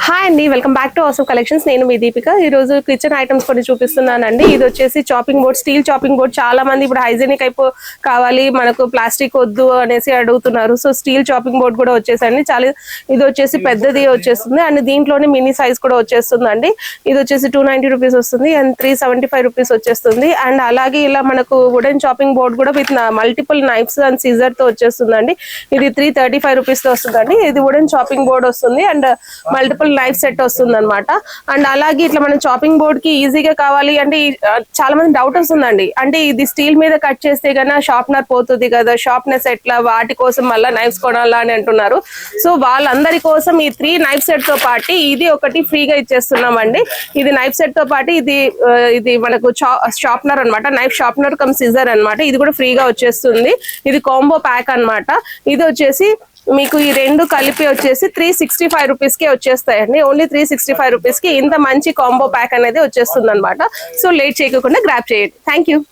Hi అండి, welcome back to అవసరం collections. నేను మీ దీపిక. ఈ రోజు కిచెన్ ఐటమ్స్ కొన్ని చూపిస్తున్నానండి. ఇది వచ్చేసి chopping board, steel chopping board. చాలా మంది ఇప్పుడు హైజీనిక్ కావాలి, మనకు ప్లాస్టిక్ వద్దు అనేసి అడుగుతున్నారు. సో స్టీల్ చాపింగ్ బోర్డ్ కూడా వచ్చేసండి. చాలా ఇది వచ్చేసి పెద్దది వచ్చేస్తుంది అండ్ దీంట్లోనే మినీ సైజ్ కూడా వచ్చేస్తుందండి. ఇది వచ్చేసి 290 రూపీస్ వస్తుంది అండ్ 375 రూపీస్ వచ్చేస్తుంది. అండ్ అలాగే ఇలా మనకు వుడెన్ చాపింగ్ బోర్డ్ కూడా with multiple knives and scissor తో వచ్చేస్తుందండి. ఇది 335 రూపీస్ తో వస్తుందండి. ఇది వుడెన్ చాపింగ్ బోర్డ్ వస్తుంది అండ్ మల్టిపుల్ నైఫ్ సెట్ వస్తుంది అనమాట. అండ్ అలాగే ఇట్లా మనం చాపింగ్ బోర్డ్ కి ఈజీగా కావాలి అంటే చాలా మంది డౌట్ వస్తుందండి, అంటే ఇది స్టీల్ మీద కట్ చేస్తే కన్నా షార్ప్నర్ పోతుంది కదా, షార్ప్నెస్ ఎట్లా, వాటి కోసం మళ్ళీ నైఫ్స్ కొనాలా అని అంటున్నారు. సో వాళ్ళందరి కోసం ఈ 3 నైఫ్ సెట్ తో పాటు ఇది ఒకటి ఫ్రీగా ఇచ్చేస్తున్నామండి. ఇది నైఫ్ సెట్ తో పాటు ఇది మనకు షార్ప్నర్ అనమాట, నైఫ్ షార్ప్నర్ కమ్ సిజర్ అనమాట. ఇది కూడా ఫ్రీగా వచ్చేస్తుంది. ఇది కాంబో ప్యాక్ అనమాట. ఇది వచ్చేసి మీకు ఈ రెండు కలిపి వచ్చేసి 365 రూపీస్ కి వచ్చేస్తాయండి. ఓన్లీ 365 రూపీస్ కి ఇంత మంచి కాంబో ప్యాక్ అనేది వచ్చేస్తుంది అనమాట. సో లేట్ చేయకుండా గ్రాబ్ చేయండి. Thank you.